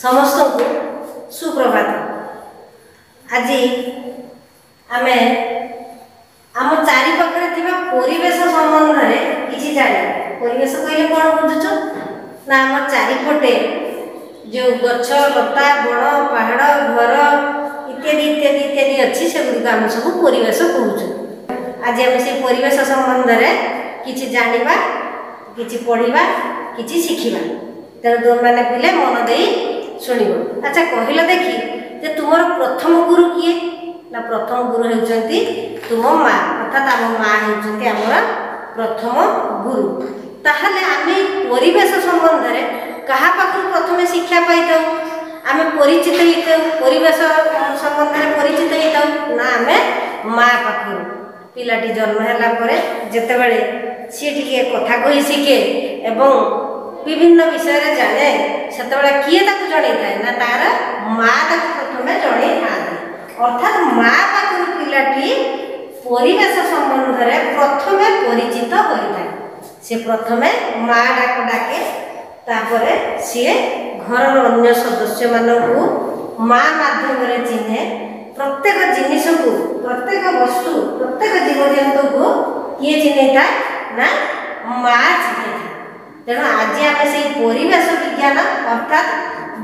समस्त को सुप्रभात। आज आमे आम चारि पाखरे थिबा परिवेश संबंध में किछि जाने। परिवेश कहले कोन बुझुछ ना आम चारिपटे जो गछ लता बण पहाड़ घर इत्यादि इत्यादि इत्यादि अच्छी से गुड़ आम सब परिवेश कहूँ। आज आम से परिवेश संबंध में किछि जानिबा किछि पढ़िबा किछि शिखिबा। तेणु तुम मैंने पिले मन दे शुणव। अच्छा कहल देखी जे तुमर प्रथम गुरु किए ना प्रथम गुरु होउचंती तुम माँ अर्थात आम माँ होउचंती आमर प्रथम गुरु। ताहले आमे परिवेश संबंध में कहा पाखु प्रथम शिक्षा पाई थाउ आमे परिचित होइथाउ परिवेश संबंध में परिचित होइथाउ ना आमे माँ पाखु। पिलाटी जन्म हैला परे जेतेबेले सी टिके कथा कहि शिखे एवं विभिन्न विषय रे जाने सेतेबेले किए ताकु जणै थाए ना तार माँ ताकु प्रथमे जणै थाए। अर्थात माँ पाखु पिलाटी परिवेश संबंध में प्रथमे परिचित होइथाए। से प्रथमे माँ डाक डाके तापरे सी घर अन्य सदस्य मानू माँ माध्यम चिन्हे। प्रत्येक जिनिस को प्रत्येक वस्तु प्रत्येक जीवजंतु को किए चिन्ह था ना माँ चिन्ह। तेणु आज आम से परिवेश विज्ञान अर्थात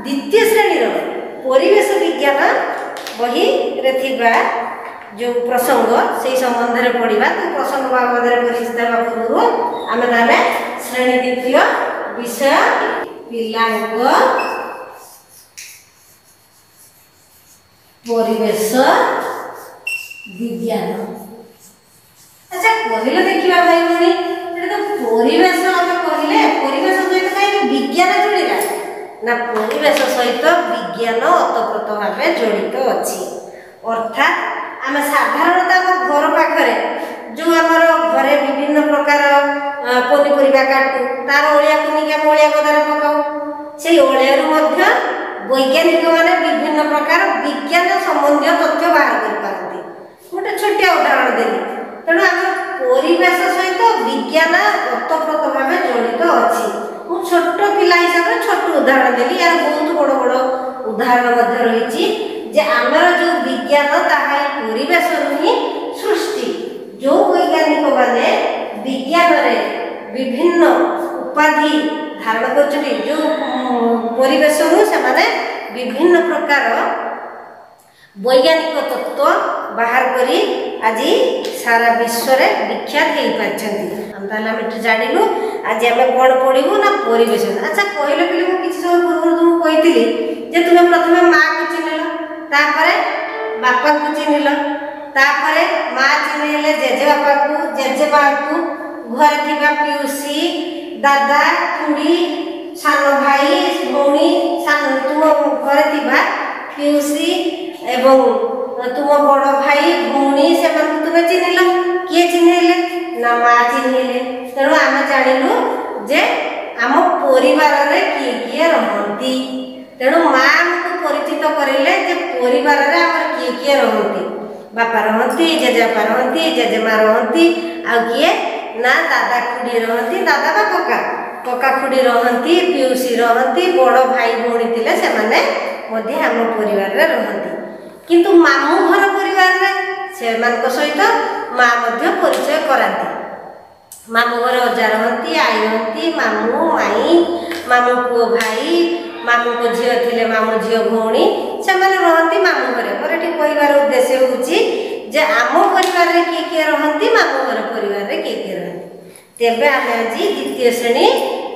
द्वितीय श्रेणी परिवेश विज्ञान बही रे थिबा जो प्रसंग से संबंध में पढ़ा। तो प्रसंग बाबद परिचित होगा पूर्व आम ताले श्रेणी द्वितीय विषय पिलांग परिवेश विज्ञान। अच्छा कहले देखिबा भाई भनी तो परिवेश आम कहले परिवेश सहित कहीं विज्ञान जोड़ा ना परिवेश सहित विज्ञान ओतप्रोत भाव जड़ित अच्छी। अर्थात आम साधारणतः आम घर पाखरे जो आमर घरे विभिन्न प्रकार पनीपरिया काटू तार अलिया को नहीं आम अलिया गदारे पकाऊ से अलिया वैज्ञानिक माने विभिन्न प्रकार विज्ञान संबंधी तथ्य बाहर कर पारती। गोटे छोटिया उदाहरण देली। तेणु आम परिवेश सहित विज्ञान ओतप्रोत भाव जड़ित अच्छी। मु छोट पिला हिसाब से छोट उदाहरण देली। यार बहुत बड़ बड़ उदाहरण रही जे आमर जो विज्ञान ताहा परिवेश ही सृष्टि। जो वैज्ञानिक माने विज्ञान रे विभिन्न उपाधि धारण कर जो परिवेश से माने विभिन्न प्रकार वैज्ञानिक तत्व बाहर करी आज सारा विश्व रे विख्यात हो पार्टी। जानिलु आज आम कौन पढ़ू ना परिवेश। अच्छा कहले कि किसी समय पूर्व तुमको कही जे तुम्हें प्रथम माँ को चिन्हल तापरे बापा को चिन्हल तापरे माँ चिन्हले जेजे बापा को जेजे बा को घर थिबा पिउसी दादा खुड़ी सान भाई भौणी तुम घर थिबा पिउसी एवं तुम बड़ भाई भौणी से तुम्हें चिन्हल किए चिन्हले ना माँ चिन्हले। तेणु आम जानिलु जे आम परिवार रे किए किए रहंती। तेणु माँ आमको परिचित करेले जे परिवार रे आम किए किए रहंती। बापा रहंती जेजेबापा रहंती जेजेमा रहंती आ किए ना दादा खुड़ी रहंती दादा बा कका कका खुड़ी रहंती पिउसी रहंती बड़ भाई भौणी थिले से माने मध्ये आम परिवार रे रहंती। किंतु मामू घर परिवार रे से मान सहित माँ मध्ये परिचय कराती। मामू घर अजा रहंती आई रहंती मामू माई मामू पुओ भाई मामू को झील थिले मामू झील भौणी से माने रहंती मामू घरे। मोर एठी कहबार उद्देश्य होउची जे आम परिवार रे किए रहंती मामू घर परिवार रे किए रहंती। तेबे आमे आज द्वितीय श्रेणी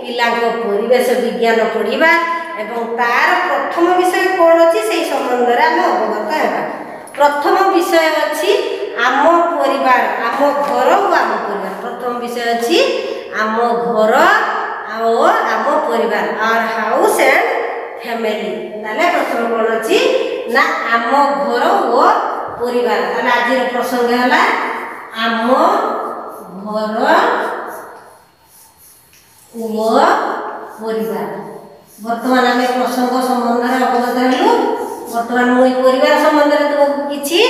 पिलांको परिवेश विज्ञान पढ़िबा एवं तार प्रथम विषय कौन अच्छी से संबंध में आम अवगत होगा। प्रथम विषय अच्छी आम परिवार आम घर और आम परिवार। प्रथम विषय अच्छी आम घर और आम परिवार आवर हाउस एंड फैमिली। ताले प्रथम कौन अच्छी ना आम घर और परिवार। ताले आज प्रसंग है आम घर और परिवार। बर्तमान आम प्रसंग संबंध में अवगत हलु। बर्तमान मुझे परिवार संबंध में तुमको किसी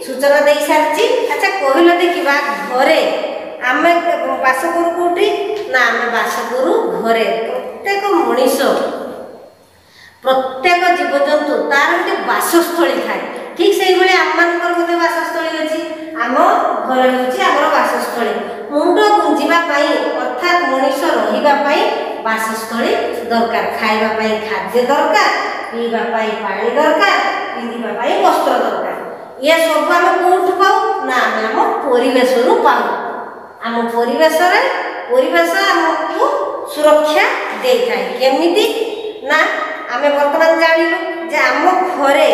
सूचना दे सारी। अच्छा कहल देखा घरे आम बास करू कौटी ना आम बास करू घरे। प्रत्येक मनीष प्रत्येक जीवजंतु तार गोटे बासस्थली थाए ठीक से भाई आमମାନଙ୍କର गोटे बासस्थली अच्छी आम घर होमर बासस्थली मुंड गुंजा अर्थात मनीष रही बासस्थली दरकार खावाई खाद्य दरकार पीवाई पानी दरकार पिंधापी वस्त्र दरकार ये सब आम कौट पाऊ ना आम परिवेश पाऊ आम परिवेश आमको सुरक्षा दे थाए केमिति ना आम बर्तमान जानलु जे आम घरे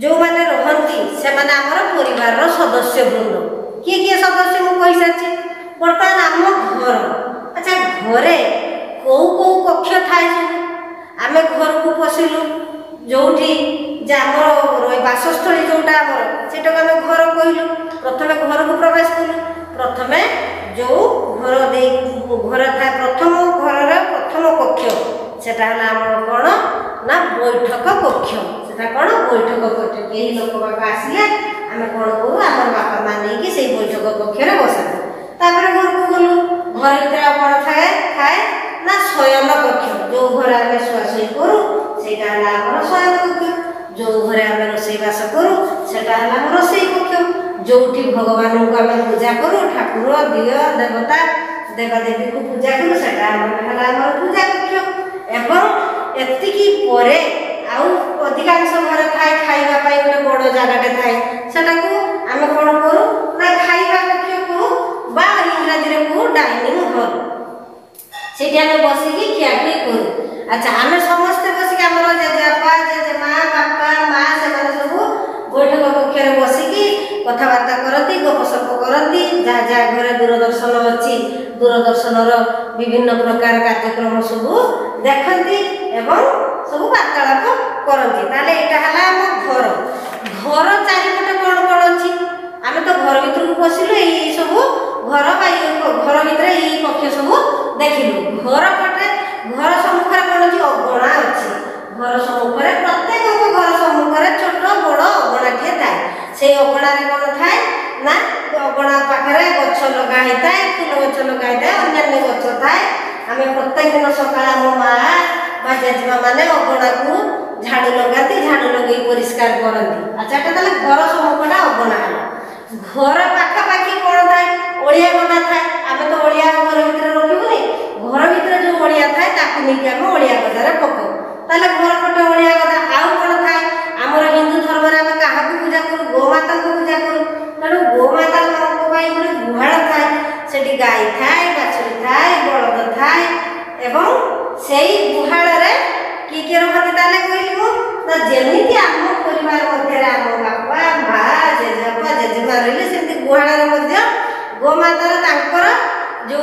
जो माने रहंती से माने हमर परिवार सदस्य वृंद किए किए सदस्य मु कहि साची बर्तमान आम घर अच्छा घरे कौ कौ कक्ष थाए सब आम घर को पशिलु जोठी जे आमर बासस्थली जोटा आमर सेटा आम घर कहलु प्रथमे घर को प्रवेश कलु प्रथमे जो घर दे घर था प्रथम घर प्रथम कक्ष सेटा हला आमर कोन ना बैठक कक्ष सेटा कोन बैठक कक्ष केही लोक बाबा आसिले आम कोन करू आमर बापा माने कि से बैठक कक्ष रे बसा तापर घर को गलु घर भीतर कोन थाए ना शयन कक्ष जो घर आम शुआशुई करू सेटा हला आमर शयन कक्ष जो घरे आम रोषेईबास करूँ सेटा हला आम रोषेई कक्ष जोठी भगवान को आम पूजा करूँ ठाकुर दिय देवता देवादेवी को पूजा करूँ सेटा हला आम पूजा कक्ष एवं एतिकी परे आउ अधिकांश घर थाए खाइबा पई गोटे बड़ जगाटे थाए सेटा को आम कोन करू ना खाइबा कक्ष को बा इंग्रजी रे को डाइनिंग हॉल सेठी आम बसिकी खियाखुई करू अच्छा आम समस्ते बसिकी आमर जेजेबापा जेजेमा बापा माँ से सब बैठक कक्ष बसिकी कथबार्ता करती गपसप करती जहाँ जहाँ घर दूरदर्शन अच्छी दूरदर्शन विभिन्न प्रकार कार्यक्रम सब देखती एवं सब वार्तालाप करती ताले एटा हला आम घर घर चारिपटे कौन कौन अच्छी आम तो घर भीतर को पशिलु यही सब घर घर भीतर यही कक्ष सब देखिलु घर पटे घर सम्मुख कौन अच्छी अगणा अच्छी घर सम्मुख प्रत्येक घर सम्मुख छोट बड़ अगणाटे थाए से अगणार कौन थाए ना अगणा पाखे गछ लगाई थाए फूल गछ लगाई थाए अन्य गछ थाए आम प्रत्येक दिन सकाळ माँ जेजेमा मैंने अगणा को झाड़ू लगाती झाड़ू लगे परिष्कार करती अच्छा एटा ताले घर सम्मुखटा अगणा घर पाखापाखि कौन थाए ओलिया गदा थाए आम तो ओलिया घर भीतर रखिबुनी घर भीतर जो ओलिया थाए ताकू नहीं आम ओलिया गदारे पकाऊ ताले घर पटे ओलिया गदा आउ कौन थाए आमर हिंदू धर्म आम क्या पूजा करूँ गोमाता को पूजा करूँ तेणु गोमाता गोटे गुहाल थाए से गाई थाए बाछुरी थाए बलद थाए एवं से गुहाल किए रखती ताले कहलु ना जमीती आम परिवार मध्य आम बापा माँ जेजेबापा जेजेमा रही सेमती गुहाल गोमातार जो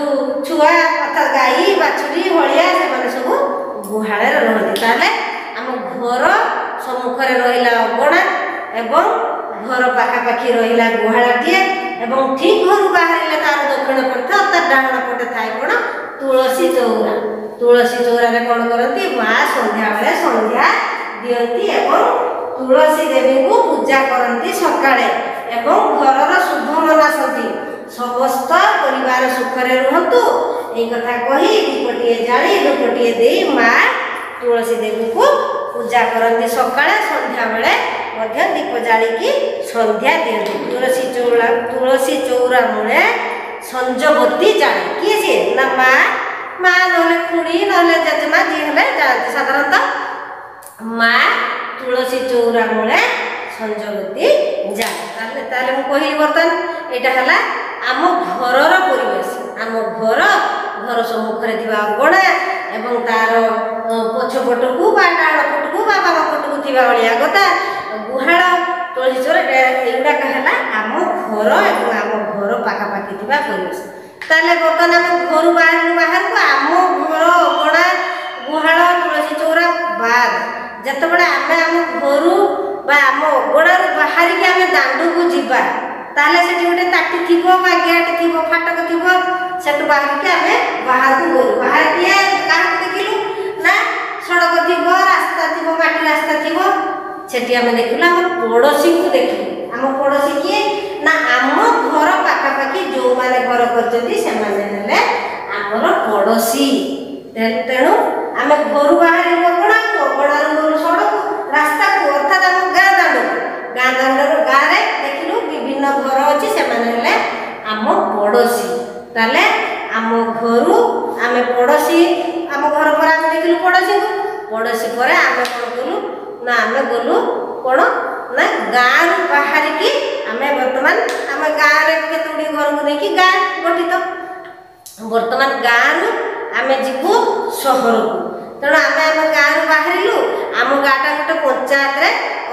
छुआ अर्थात गाई बाछुरी हलिया से सब गुहाल रही ताले आम घर सम्मुख रहा अगणा एवं घर पाखापाखि रहा गुहालटे एवं ठीक घर बाहर तार दक्षिण पटे अर्थात डाहण पटे थाए कौन तुलसी चौरा तुलसी चौरा कौन करती माँ संध्या बेले संध्या दियंती एवं तुलसी देवी को पूजा करती सकाळे एवं घर शुभ मनासती समस्त परिवार सुखरे रुहतु यही कथा कही दीपटे जाली धूपटे दे माँ तुलसी देवी को पूजा करती सकाळे संध्या बेले मध्य दीप जालिकी संध्या दियंती तुलसी चौरा मूले संजबती जाली किए सी ना माँ माँ ना खुड़ी ना जेजेमा जी हेले जाती साधारणतः माँ तुलसी चौरा मूले संजबती जाली ताले मु कहिली बर्तमान एटा हला आम घरर परिवेश आम घर सम्मुख अगणा एवं तार पछपट को डाण पट को बाबा पट को थी अलिया गदा गुहाल तुलसी चौरा एगुड़ाक है आम घर और आम घर पाखापाखि थी परिवेश ताले बर्तमान आम घर बाहर को आम घर अगणा गुहाल तुलसी चौरा बाद जितेबाला आम घर आम अगणा बाहर की आम दांड को जीवा ताले से गोटे ताटी थी गेट थी फाटक थी से बाहर के आम बाहर को गलु बाहर किए क्या देखिलु ना सड़क थी रास्ता थी माटी रास्ता थी से आम देखिलु आम पड़ोशी को देखिलु आम पड़ोशी किए ना आम घर पाखापाखि जो मैंने घर कर पड़ोशी तेणु आम घर बाहर अगणा अगणार गलु सड़क रास्ता को अर्थात आम गाँ दांड गाँव देखिलु विभिन्न घर अच्छी से आम पड़ोशी ताले आम घर आम पड़ोशी आम घर पर आम देखिलु पड़ोशी पर आम कौन कलु ना आम गलु कौन ना गाँव बाहर की आम बर्तमान आम गाँव में केतोटी घर को लेकिन गाँ गठित बर्तमान गाँव आम जीवु सहर को तेणु आम आम गाँव बाहर आम गाँटा गोटे पंचायत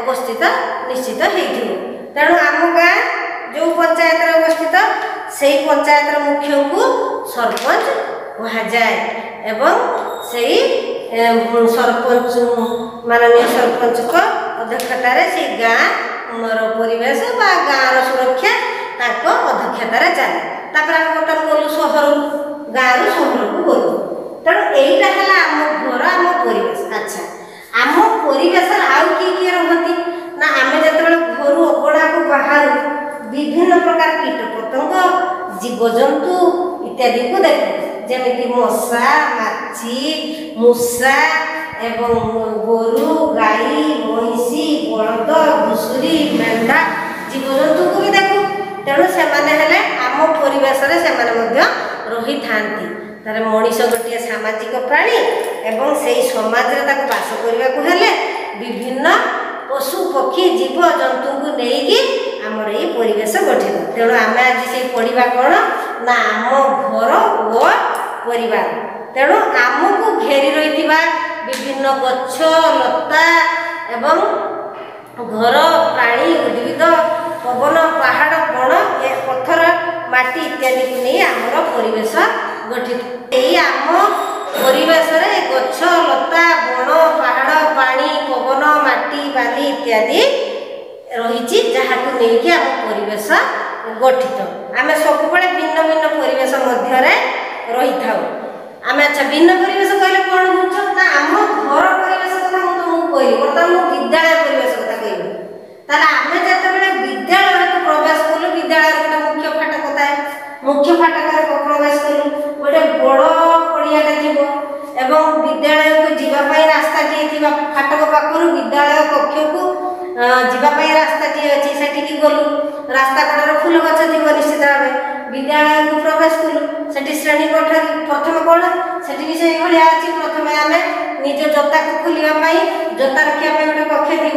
अवस्थित निश्चित हो तेणु आम गाँ जो पंचायत अवस्थित से पंचायत मुख्य को सरपंच कह जाए एवं से सरपंच माननीय सरपंच को अध्यक्षतार से गाँव परिवेश बा गाँव सुरक्षा अध्यक्षतार चले आम बर्तमान गलु सहर गाँव सहर को गलु तेणु यहीटा है आम घर आम परिवेश। अच्छा आम परिवेश आउ किए रहती ना आम जो घर अगणा को बाहर विभिन्न प्रकार कीट पतंग जीवजंतु इत्यादि को देख जमी मशा माछी मूषा एवं गोरु गाई महिषी बलद घुषुरी मेढ़ा जीवजंतु को भी देखु तेणु से आम परिवेश रही था तार मनीष गोटे सामाजिक प्राणी एवं से समाज बास करने विभिन्न पशु पक्षी जीव जंतु को लेकिन आमर ये परिवेश गठित तेणु आम आज से पढ़ा कौन ना आम घर और परिवार तेणु आमको घेरी रही विभिन्न गछ लता एवं घर प्राणी उद्भिद पवन पहाड़ बण पत्थर माटी इत्यादि को नहीं आमर परिवेश गठित यही आम परिवेश गछ लता बण पहाड़ पानी पवन माटी बाली इत्यादि रही जहाँ को लेकिन आम परिवेश गठित आम सब भिन्न भिन्न परिवेश मध्य रही था आम। अच्छा भिन्न परिवेश कहले कौन बुझ ना आम घर परिवेश कथा मुझे कहली बर्तमान मुझे विद्यालय परिवेश कथा कहली ताले आम जो विद्यालय को प्रवेश कलु विद्यालय गोटे मुख्य फाटक थाए मुख्य फाटक प्रवेश कलु गोटे बड़ पड़ियाटे थी एवं विद्यालय को जीवाई रास्ता टी फाटक पाखर विद्यालय कक्ष को जीवाई रास्ता टी अच्छी से गलु रास्ता कड़े फूल गछ थी निश्चित भाव विद्यालय को प्रवेश कलु से श्रेणी कोठरी प्रथम कौन से भी भाया अच्छी प्रथम आम निज जोता को खोलने जोता रखापी गोटे कक्ष थी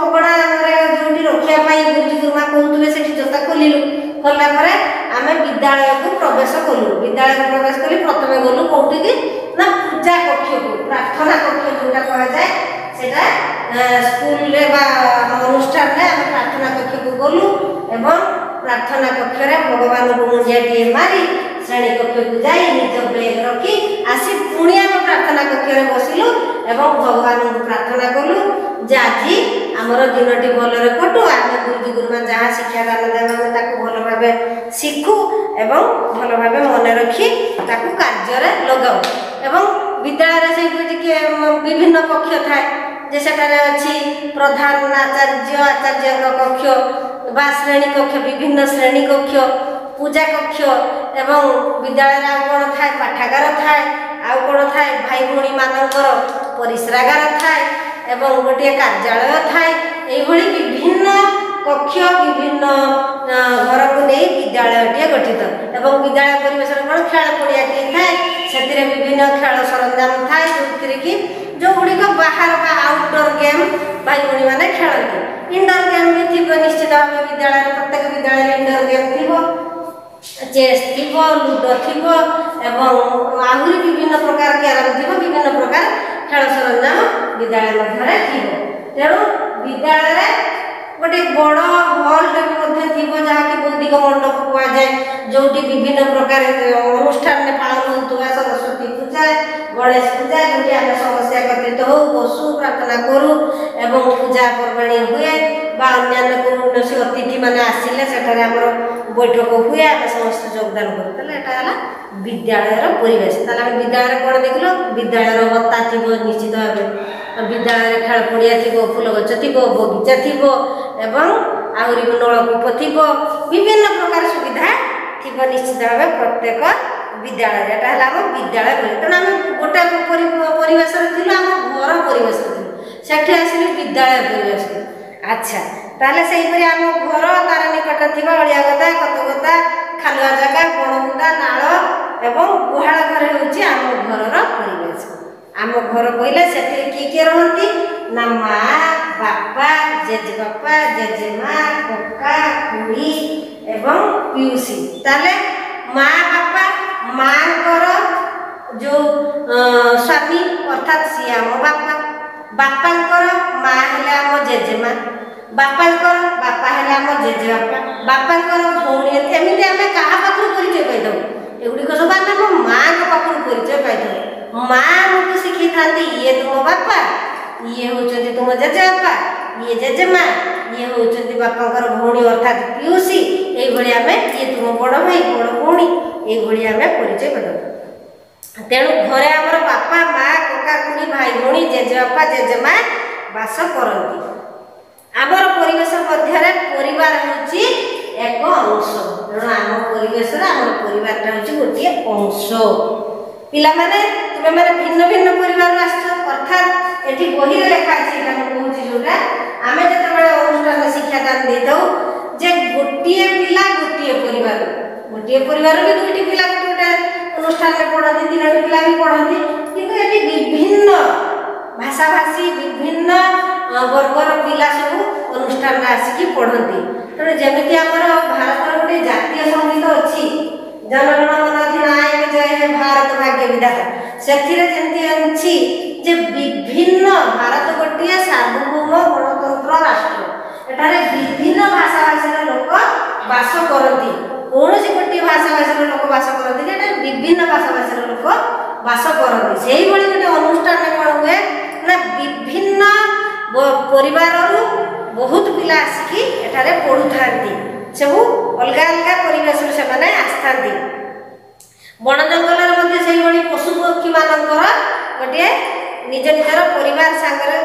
अगड़ा जो रखापी गुरुजी गुरुमा कहते से जोता खोलु खोलला आम विद्यालय को प्रवेश कलु विद्यालय को प्रवेश कली प्रथम गलु कौटी ना पूजा कक्ष को प्रार्थना कक्ष जोटा कह जाए सेटा स्कूल अनुष्ठान में आम प्रार्थना कक्ष को गलु एवं प्रार्थना कक्ष भगवान को मुंडियाटे मारी श्रेणी कक्ष को जाई निज बेग रखी आसी पुणी आम प्रार्थना कक्ष बसिलु एवं भगवान को प्रार्थना कलु जे आज आमर दिनटी भलरे कटू आम गुरुजी गुरुमा जहाँ शिक्षा दान देवे भल भाव शिखु एवं भल भाव मन रखी कार्य लगाऊ एवं विद्यालय से विभिन्न कक्ष थाए जे सेठारे अच्छी प्रधान आचार्य कक्ष बा श्रेणी कक्ष विभिन्न श्रेणी कक्ष पूजा कक्ष एवं विद्यालय आउ कौन थाए पाठागार थाए आउ कौन थाए भाई भौणी मानकर परिश्रागार थाए एवं गोटे कार्यालय थाए यही विभिन्न कक्ष विभिन्न घर को नहीं विद्यालय गठित एवं विद्यालय परिवेश कौन खेल पड़िया थाए से विभिन्न खेल सरंजाम थाए जो कि जो गुड़िक बाहर आउटडोर गेम भाई भौणी मैंने खेलती इंडोर गेम भी थी निश्चित भाव विद्यालय प्रत्येक विद्यालय इंडोर गेम थी चेस थी लुडो थी एवं आहरी विभिन्न प्रकार क्यारम थी विभिन्न प्रकार खेल सरंजाम विद्यालय मध्य थी तेणु विद्यालय गोटे बड़ हॉलटे भी जहाँकि बौद्धिक मंडप कहुए जो विभिन्न प्रकार अनुष्ठान में पालन होता सरस्वती पूजा गणेश पूजा जो आम समस्या एकत्रित हो बसु प्रार्थना करूँ एवं पूजा पर्वाणी हुए अन्य कौन अतिथि मैंने आसिले सेठारे आमर बैठक हुए आम समस्त योगदान करूँ विद्यालयर परिवेश आम विद्यालय कौन देखल विद्यालय भत्ता थी निश्चित भाव विद्यालय खेल पड़िया थी फूल गछ थी बगीचा थी एवं आहरी नलकूप थी विभिन्न प्रकार सुविधा थी निश्चित भाव प्रत्येक विद्यालय एटा हला हम विद्यालय बोले तेणु आम गोटे परिवेश थिलु आम घर परिवेश थिलु सेठी आसिलु विद्यालय परिवेश। अच्छा ताले सेही परि आम घर तार निकट थिबा अलिया गदा कतगदा खालुआ जगह बणगुदा नाळ एवं गुहाळ घर होउची आम घरर परिवेश। आम घर कहले सेठी किए रहंती ना माँ बापा जेजेबापा जेजेमा कका खुड़ी एवं पिउसी। ताले माँ बापा माँ जो स्वामी अर्थात सी आम बापा बापांकर माँ हेले आम जेजेमा बापांकर बापा हेले आम जेजेबापा बापांकर भौणी एमती आम क्या पाखु परिचय पाइदे एगुड़िक सब आम माँ पाखु परिचय पाइदे। माँ आमको शिखी था ये तुम बापा ये होचंती तुम जेजेबापा ये जेजेमा ये होचंती बापांकर भौणी अर्थात पिउसी ये तुम बड़ भाई बड़ भौणी ये परिचय पाइदे। तेणु घरे आमर बापा माँ कका खुड़ी भाई भौणी जेजेबापा जेजेमा बास करती। आमर परिवेश मध्य परिवार होची एक अंश तेणु आम परिवेश आम परिवार होची गोटे अंश। पिला माने तुमे माने भिन्न भिन्न परिवार आस अर्थात एठी बही लेखा अछि एटा हम कहूची जोटा आमे जते बळे अनुष्ठान शिक्षादान दे दउ जे गोटिए पिला गोटिए परिवार भी दुईटी पिला गोटे अनुष्ठान में पढ़ती तीन पिला भी पढ़ती किंतु एठी विभिन्न भाषा भाषी विभिन्न वर्गर पिला सब अनुष्ठान में आसिकी पढ़ती। तेणु जमीती आमर भारत गोटे जातीय संगीत अच्छी जनगण मन अधिनायक जय हे भारत भाग्य विधाता सेथिरे जेंती अछि जे विभिन्न भारत गोटे सार्वभौम गणतंत्र राष्ट्र एठारे विभिन्न भाषा भाषी लोक बास करती कौन गोटे भाषा भाषी लोक बास करती विभिन्न भाषा भाषी लोक बास करती से गोटे अनुष्ठान में कौन हुए ना विभिन्न परिवार बहुत पिला आसिकी एठारे पढ़ु थांती सब अलग अलग परिवेश से माने आस्था बण जंगल में पशु पक्षी मानकर गोटे निज निजर परिवार सांगरे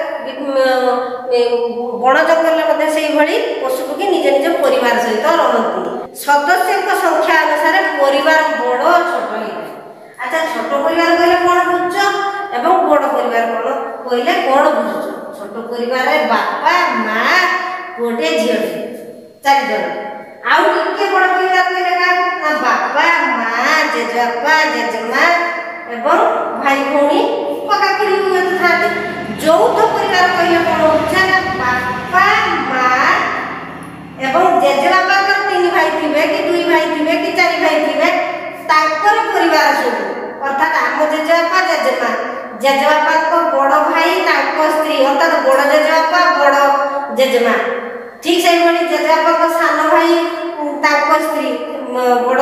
बण जंगल में पशु पक्षी निज निज परिवार सहित रहती सदस्य संख्या अनुसार परिवार बड़ छोट होता। अच्छा छोट परिवार कहले कौन बुझ एवं बड़ परिवार कौन कहले कौन बुझ छोट परिवार बापा माँ गोटे झील 4 जन आउ टिके बड़ परिवार कहले ना बापा माँ जेजेबापा जेजेमा एवं भाई भौणी कका खुड़ी था। यौथ परिवार कहले कौन होच्छे ना बापा माँ एवं जेजेबापा 3 भाई थिबे कि 2 भाई थिबे कि 4 भाई थिबे ताकर परिवार सब अर्थात आम जेजेबापा जेजेमा जेजेबापा को बड़ भाई ताको स्त्री अर्थात बड़ जेजेबापा बड़ जेजेमा ठीक से जेजेबापा को सान भाई ताको स्त्री बड़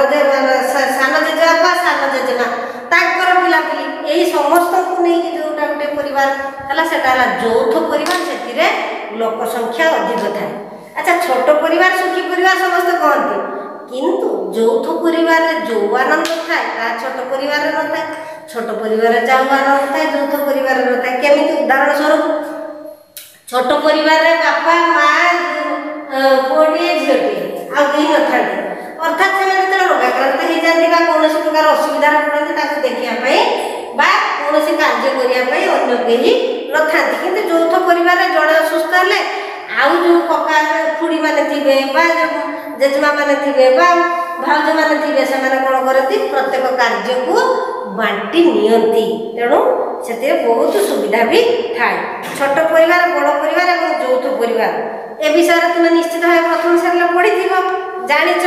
सान जेजेबापा सान जेजेमा ताकर पिलापिली यही समस्त को नहीं जोटा गोटे परिवार है सेटा यौथ परिवार से लोक संख्या अधिक थाए। अच्छा छोट परिवार सुखी परिवार समस्त कहते किंतु यौथ परिवार जो आनंद थाए छोट परिवार न था छोट परिवार जाऊ आनंद थाए यौथ परिवार न था केमी उदाहरण स्वरूप छोट परिवार बापा माँ पुओटे झीलटे आई न था अर्थात से रोगाक्रांत हो जाती कौन प्रकार असुविधा पड़ती देखापी कौन कार्य करने अन्य कहीं न था कि यौथ परिवार जड़े असुस्थ है आउ जो कका खुड़ी मैंने थे जेजेमा मैंने थे भाउज मैंने थे से कौन करती प्रत्येक कार्य को बांटी नियंती तेणु से बहुत सुविधा भी थाए। छोट परिवार बड़ परिवार और यौथ परिवार ए विषय तुम निश्चित भाव प्रथम श्रेणी पढ़ी जाच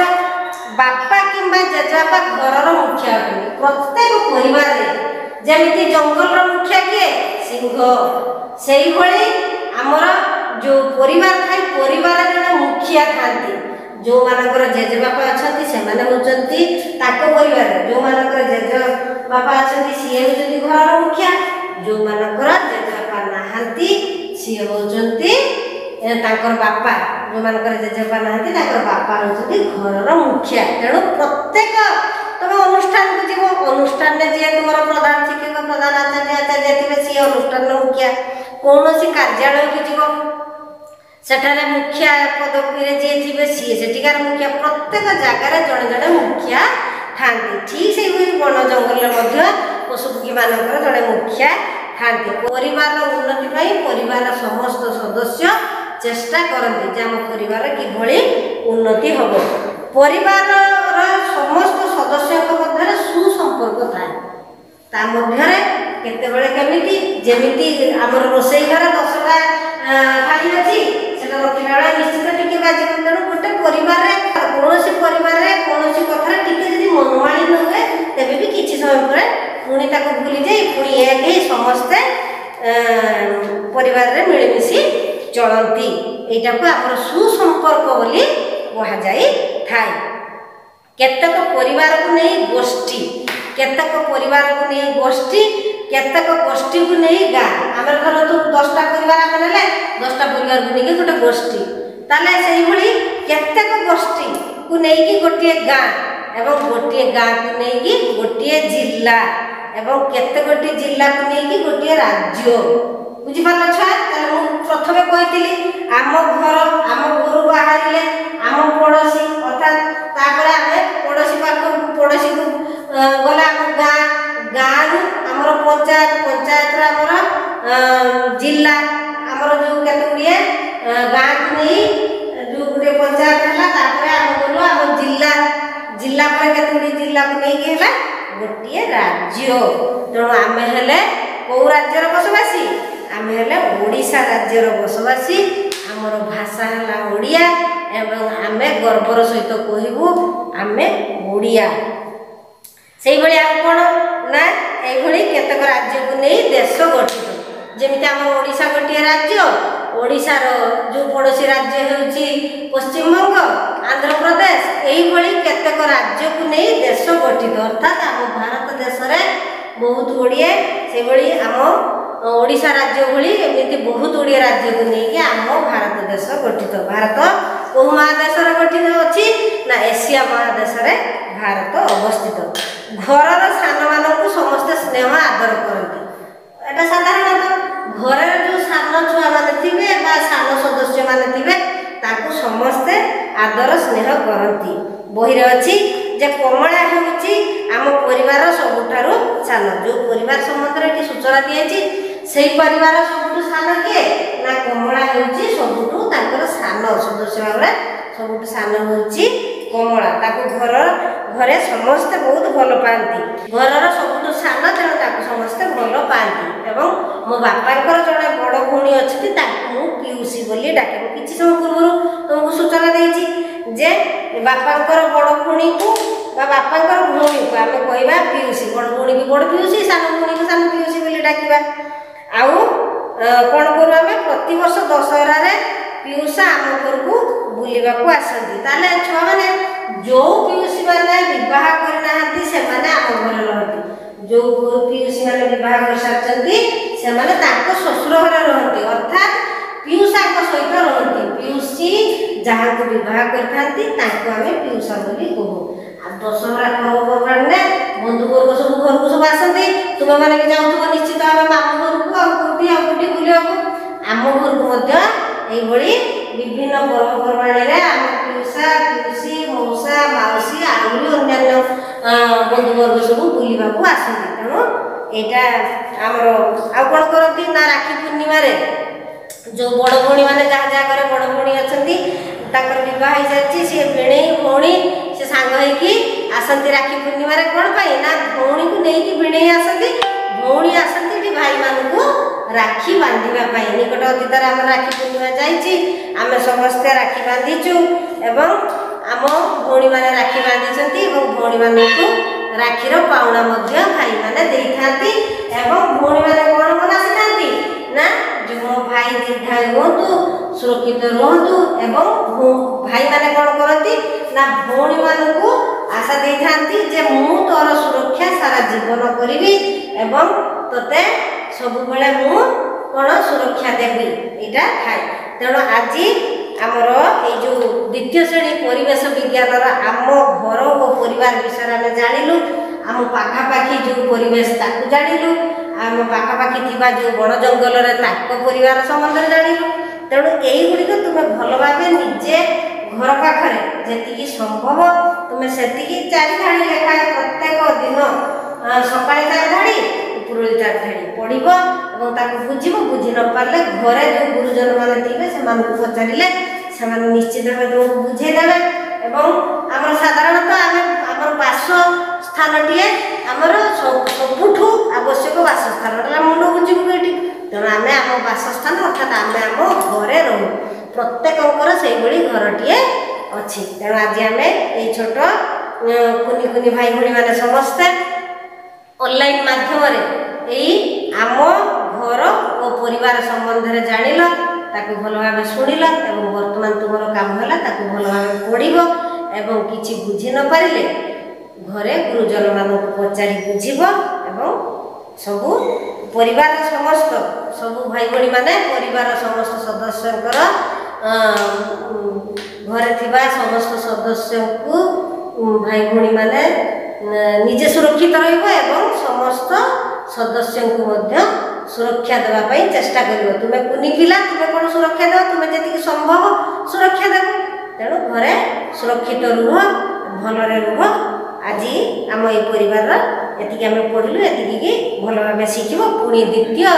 बापा किंबा जेजेबापा घर मुखिया अटंती प्रत्येक परिवार जमी जंगल मुखिया किए सिंह से आमर जो परिवार थाई परिवार जड़े मुखिया था जो मानकर जेजेबापा अच्छा से परिवार जो मानकर जेजेबापा अच्छा सी होती घर मुखिया जो मानकर जेजेबापा नहांती सी होती बापा जो मानकर जेजेबापा नहांती बापा होती घर मुखिया। तेणु प्रत्येक तुम अनुष्ठान को जीव अनुष्ठान में जी तुम प्रधान शिक्षक प्रधान आचार्य आचार्य थे सी अनुष्ठान मुखिया कौन सी कार्यालय को जीव सेठारे मुखिया पदवी जी थे सी सेठिकार मुखिया प्रत्येक जगार जड़े जड़े मुखिया ଥାନ୍ତି। ଠିକ୍ ସେହିଭଳି ବଣ ଜଙ୍ଗଲରେ ମଧ୍ୟ ପଶୁପକ୍ଷୀ ମାନଙ୍କର ଜଣେ ମୁଖିଆ ଥାନ୍ତି। ପରିବାରର ଉନ୍ନତି ପାଇଁ ପରିବାରର ସମସ୍ତ ସଦସ୍ୟ ଚେଷ୍ଟା କରନ୍ତି ଯେ ଆମ ପରିବାର କିଭଳି ଉନ୍ନତି ହେବ। ପରିବାରର ସମସ୍ତ ସଦସ୍ୟଙ୍କ ମଧ୍ୟରେ ସୁସମ୍ପର୍କ ଥାଏ। ତା ମଧ୍ୟରେ କେତେବେଳେ କେମିତି ଯେମିତି ଆମର ରୋଷେଇ ଘରେ 10ଟା ଥାଳି ଅଛି, ସେଟା ରଖିଲା ବେଳେ ନିଶ୍ଚିତ ଟିକେ ବାଜିବ। ତେଣୁ ଗୋଟେ ପରିବାରରେ କୌଣସି ପରିବାରରେ କୌଣସି କଥାରେ ଟିକେ ଯଦି ମନମାଳିନ୍ୟ ହୁଏ, ତେବେ ବି କିଛି ସମୟ ପରେ ପୁଣି ତାକୁ ଭୁଲିଯାଇ ପୁଣି ଏକ ହେଇ ସମସ୍ତେ ପରିବାରରେ ମିଳିମିଶି ଚଳନ୍ତି। ଏଇଟାକୁ ଆମର ସୁସମ୍ପର୍କ ବୋଲି କୁହାଯାଇଥାଏ। କେତେକ ପରିବାରକୁ ନେଇ ଗୋଷ୍ଠୀ, କେତେକ ପରିବାରକୁ ନେଇ ଗୋଷ୍ଠୀ, କେତେକ ଗୋଷ୍ଠୀକୁ ନେଇ ଗାଁ। ଆମେ ଧରନ୍ତୁ 10ଟା ପରିବାର ଆମେ ନେଲେ 10ଟା ପରିବାରକୁ ନେଇକି ଗୋଟେ ଗୋଷ୍ଠୀ। ତାହେଲେ ସେଇଭଳି କେତେକ ଗୋଷ୍ଠୀକୁ ନେଇକି ଗୋଟିଏ ଗାଁ, ଏବଂ ଗୋଟିଏ ଗାଁକୁ ନେଇକି ଗୋଟିଏ ଜିଲ୍ଲା, ଏବଂ କେତେ ଗୋଟିଏ ଜିଲ୍ଲାକୁ ନେଇକି ଗୋଟିଏ ରାଜ୍ୟ। ବୁଝିପାରିଲ ଛୁଆ? ତାହେଲେ ମୁଁ ପ୍ରଥମେ କହିଥିଲି ଆମ ଘରୁ ବାହାରିଲେ ଆମ ପଡ଼ୋଶୀ, ଅର୍ଥାତ୍ ତାପରେ ଆମେ ପଡ଼ୋଶୀ ପାଖକୁ ପଡ଼ୋଶୀକୁ ଗଲେ ଆମ ଗାଁ, ଗାଁରୁ ଆମର ପଞ୍ଚାୟତ, ପଞ୍ଚାୟତରୁ ଆମର ଜିଲ୍ଲା, ଆମର ଯେଉଁ କେତେ ଗୁଡ଼ିଏ ଗାଁକୁ ନେଇ ଯେଉଁ ଗୋଟିଏ ପଞ୍ଚାୟତ ହେଲା, ତାପରେ ଆମେ ଗଲୁ ଆମ ଜିଲ୍ଲା, ଜିଲ୍ଲା ପରେ କେତେ ଗୁଡ଼ିଏ ଜିଲ୍ଲାକୁ ନେଇକି ହେଲା ଗୋଟିଏ ରାଜ୍ୟ। ତେଣୁ ଆମେ ହେଲେ କେଉଁ ରାଜ୍ୟର ବସବାସୀ? ଆମେ ହେଲେ ଓଡ଼ିଶା ରାଜ୍ୟର ବସବାସୀ। ଆମର ଭାଷା ହେଲା ଓଡ଼ିଆ, ଏବଂ ଆମେ ଗର୍ବର ସହିତ କହିବୁ ଆମେ ଓଡ଼ିଆ। ସେଇଭଳି ଆଉ କ'ଣ ନା এইଭଳି କେତେକ ରାଜ୍ୟକୁ ନେଇ ଦେଶ ଗଠିତ। ଯେମିତି ଆମର ଓଡ଼ିଶା ଗୋଟିଏ ରାଜ୍ୟ, ଓଡ଼ିଶାର ଯେଉଁ ପଡ଼ୋଶୀ ରାଜ୍ୟ ହେଉଛି ପଶ୍ଚିମବଙ୍ଗ, ଆନ୍ଧ୍ରପ୍ରଦେଶ, ଏଇଭଳି କେତେକ ରାଜ୍ୟକୁ ନେଇ ଦେଶ ଗଠିତ। ଅର୍ଥାତ୍ ଆମ ଭାରତ ଦେଶରେ ବହୁତ ଗୁଡ଼ିଏ ସେଭଳି ଆମ ଓଡ଼ିଶା ରାଜ୍ୟ ଭଳି ଏମିତି ବହୁତ ଗୁଡ଼ିଏ ରାଜ୍ୟକୁ ନେଇକି ଆମ ଭାରତ ଦେଶ ଗଠିତ। ଭାରତ କେଉଁ ମହାଦେଶରେ ଗଠିତ ଅଛି? ନା ଏସିଆ ମହାଦେଶରେ ଭାରତ ଅବସ୍ଥିତ। ଘରର ସାନମାନଙ୍କୁ ସମସ୍ତେ ସ୍ନେହ ଆଦର କରନ୍ତି। ଏଟା ସାଧାରଣତଃ ଘରର ଯେଉଁ ସାନ ଛୁଆମାନେ ଥିବେ ବା ସାନ ସଦସ୍ୟମାନେ ଥିବେ ତାକୁ ସମସ୍ତେ ଆଦର ସ୍ନେହ କରନ୍ତି। ବହିରେ ଅଛି ଯେ କମଳା ହେଉଛି ଆମ ପରିବାରର ସବୁଠାରୁ ସାନ। ଯେଉଁ ପରିବାର ସମ୍ବନ୍ଧରେ ଏଠି ସୂଚନା ଦିଆଯାଇଛି ସେହି ପରିବାର ସବୁଠୁ ସାନ କିଏ? ନା କମଳା ହେଉଛି ସବୁଠୁ ତାଙ୍କର ସାନ ସଦସ୍ୟ ଭାବରେ ସବୁଠୁ ସାନ ହେଉଛି କମଳା। ତାକୁ ଘରେ ସମସ୍ତେ ବହୁତ ଭଲ ପାଆନ୍ତି। ଘରର ସବୁଠୁ ସାନ, ତେଣୁ ତାକୁ ସମସ୍ତେ ଭଲ ପାଆନ୍ତି। ଏବଂ ମୋ ବାପାଙ୍କର ଜଣେ ବଡ଼ ଭଉଣୀ ଅଛନ୍ତି, ତାକୁ ମୁଁ ପିଉସୀ ବୋଲି ଡାକେ। ମୁଁ କିଛି ସମୟ ପୂର୍ବରୁ ତୁମକୁ ସୂଚନା ଦେଇଛି ଯେ ବାପାଙ୍କର ବଡ଼ ଭଉଣୀକୁ ବା ବାପାଙ୍କର ଭଉଣୀକୁ ଆମେ କହିବା ପିଉସୀ, ବଡ଼ ଭଉଣୀକୁ ବଡ଼ ପିଉସୀ, ସାନ ଭଉଣୀକୁ ସାନ ପିଉସୀ ବୋଲି ଡାକିବା। ଆଉ କ'ଣ କରୁ ଆମେ? ପ୍ରତିବର୍ଷ ଦଶହରାରେ ପିଉସା ଆମ ଘରକୁ ବୁଲିବାକୁ ଆସନ୍ତି। ତାହେଲେ ଛୁଆମାନେ ଯେଉଁ ପିଉସୀ ମାନେ ବିବାହ କରିନାହାନ୍ତି ସେମାନେ ଆମ ଘରେ ରହନ୍ତି। ଯେଉଁ ପିଉସୀ ମାନେ ବିବାହ କରିସାରିଛନ୍ତି ସେମାନେ ତାଙ୍କ ଶ୍ୱଶୁର ଘରେ ରହନ୍ତି, ଅର୍ଥାତ୍ ପିଉସାଙ୍କ ସହିତ ରହନ୍ତି। ପିଉସୀ ଯାହାକୁ ବିବାହ କରିଥାନ୍ତି ତାଙ୍କୁ ଆମେ ପିଉସା ବୋଲି କହୁ। ଆଉ ଦଶହରା ପର୍ବପର୍ବାଣିରେ ବନ୍ଧୁବର୍ଗ ସବୁ ଘରକୁ ସବୁ ଆସନ୍ତି। ତୁମେମାନେ ବି ଯାଉଥିବ ନିଶ୍ଚିତ ଆମେ ମାମୁଁ ଘରକୁ ଆଉ କୋଉଠି ବୁଲିବାକୁ। ଆମ ଘରକୁ ମଧ୍ୟ ଏଇଭଳି ବିଭିନ୍ନ ପର୍ବପର୍ବାଣିରେ ଆମ ପିଉସା, ପିଉସୀ, ମଉସା, ମାଉସୀ ଆହୁରି ଅନ୍ୟାନ୍ୟ ବନ୍ଧୁବର୍ଗ ସବୁ ବୁଲିବାକୁ ଆସନ୍ତି। ତେଣୁ ଏଇଟା ଆମର ଆଉ କ'ଣ କରନ୍ତି ନା ରାକ୍ଷୀ ପୂର୍ଣ୍ଣିମାରେ ଯେଉଁ ବଡ଼ ଭଉଣୀ ମାନେ ଯାହା ଘରେ ବଡ଼ ଭଉଣୀ ଅଛନ୍ତି ତାଙ୍କର ବିବାହ ହେଇସାରିଛି, ସିଏ ଭିଣେଇ ଭଉଣୀ ସେ ସାଙ୍ଗ ହେଇକି ଆସନ୍ତି ରାକ୍ଷୀ ପୂର୍ଣ୍ଣିମାରେ। କ'ଣ ପାଇଁ? ନା ଭଉଣୀକୁ ନେଇକି ଭିଣେଇ ଆସନ୍ତି, ଭଉଣୀ ଆସନ୍ତି ଏଠି ଭାଇମାନଙ୍କୁ ରାକ୍ଷୀ ବାନ୍ଧିବା ପାଇଁ। ନିକଟ ଅତୀତରେ ଆମର ରାକ୍ଷୀ ପୂର୍ଣ୍ଣିମା ଯାଇଛି, ଆମେ ସମସ୍ତେ ରାକ୍ଷୀ ବାନ୍ଧିଛୁ ଏବଂ ଆମ ଭଉଣୀମାନେ ରାକ୍ଷୀ ବାନ୍ଧିଛନ୍ତି ଏବଂ ଭଉଣୀମାନଙ୍କୁ ରାକ୍ଷୀର ପାଉଣା ମଧ୍ୟ ଭାଇମାନେ ଦେଇଥାନ୍ତି। ଏବଂ ଭଉଣୀମାନେ କ'ଣ ମନାସିଥାନ୍ତି ନା ମୋ ଭାଇ ଦୀର୍ଘାୟୁ ହୁଅନ୍ତୁ, ସୁରକ୍ଷିତ ରୁହନ୍ତୁ। ଏବଂ ଭାଇମାନେ କ'ଣ କରନ୍ତି ନା ଭଉଣୀମାନଙ୍କୁ ଆଶା ଦେଇଥାନ୍ତି ଯେ ମୁଁ ତୋର ସୁରକ୍ଷା ସାରା ଜୀବନ କରିବି ଏବଂ ତୋତେ ସବୁବେଳେ ମୁଁ କ'ଣ ସୁରକ୍ଷା ଦେବି, ଏଇଟା ଥାଏ। ତେଣୁ ଆଜି ଆମର ଏଇ ଯେଉଁ ଦ୍ୱିତୀୟ ଶ୍ରେଣୀ ପରିବେଶ ବିଜ୍ଞାନର ଆମ ଘର ଓ ପରିବାର ବିଷୟରେ ଆମେ ଜାଣିଲୁ। ଆମ ପାଖାପାଖି ଯେଉଁ ପରିବେଶ ତାକୁ ଜାଣିଲୁ, ଆମ ପାଖାପାଖି ଥିବା ଯେଉଁ ବଣ ଜଙ୍ଗଲରେ ତାଙ୍କ ପରିବାର ସମ୍ବନ୍ଧରେ ଜାଣିଲୁ। ତେଣୁ ଏଇଗୁଡ଼ିକ ତୁମେ ଭଲ ଭାବେ ନିଜେ घर पाखरे जेतिकी संभव तुमे सेतिकी 4 धाड़ी लेखा प्रत्येक दिन सकाळे 4 धाड़ी उपरोली 4 धाड़ी पढ़िबो एवं ताकू बुझिबो बुझि न पारले घरे जो गुरुजन माने थिबे से मानकु पचारिले से मान निश्चित भाबे तुमको बुझे देबे एवं हमर साधारणतः हमर वास स्थानटिए हमर सबुठु आवश्यक वास स्थान मुंड बुझिबो बेटी तेणु आम आम बासस्थान अर्थात आम आम घरे रहू प्रत्येक से घरटीए अच्छी तेणु आज आम ये छोट कुनि कुनि भाई भाई मैंने समस्ते ऑनलाइन माध्यम आम घर और परिवार संबंध में जानिल ताकू भल भाव शुणिल एवं वर्तमान तुम काम है भल भाव पढ़ो एवं किसी बुझी न पारे घरे गुरुजन मान पचारि बुझब एवं सबू परिवार समस्त सबू भाई भाई माने परिवार समस्त सदस्य घरे थिबा समस्त सदस्य को भाई भाई माने निजे सुरक्षित रहिबो एवं समस्त सदस्य को मध्य सुरक्षा देवा पई चेष्टा करिवो तुमे कुनी पिला तुमे कोन सुरक्षा देबो तुमे जेतिकी संभव सुरक्षा देबो तेणु घरे सुरक्षित रुह भलरे रुह आज आम ये परिवार एतिकी आम पढ़लु एतिकी भल भाव शिखब पुणी द्वितीय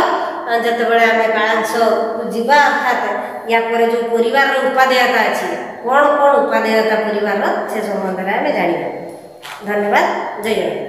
जितेबाला आम कालांश को जीवा अर्थात या पर जो परिवार उपादेयता अच्छी कौन कौन उपादेयता परिवार से संबंध में आम जाना। धन्यवाद। जय जगन्नाथ।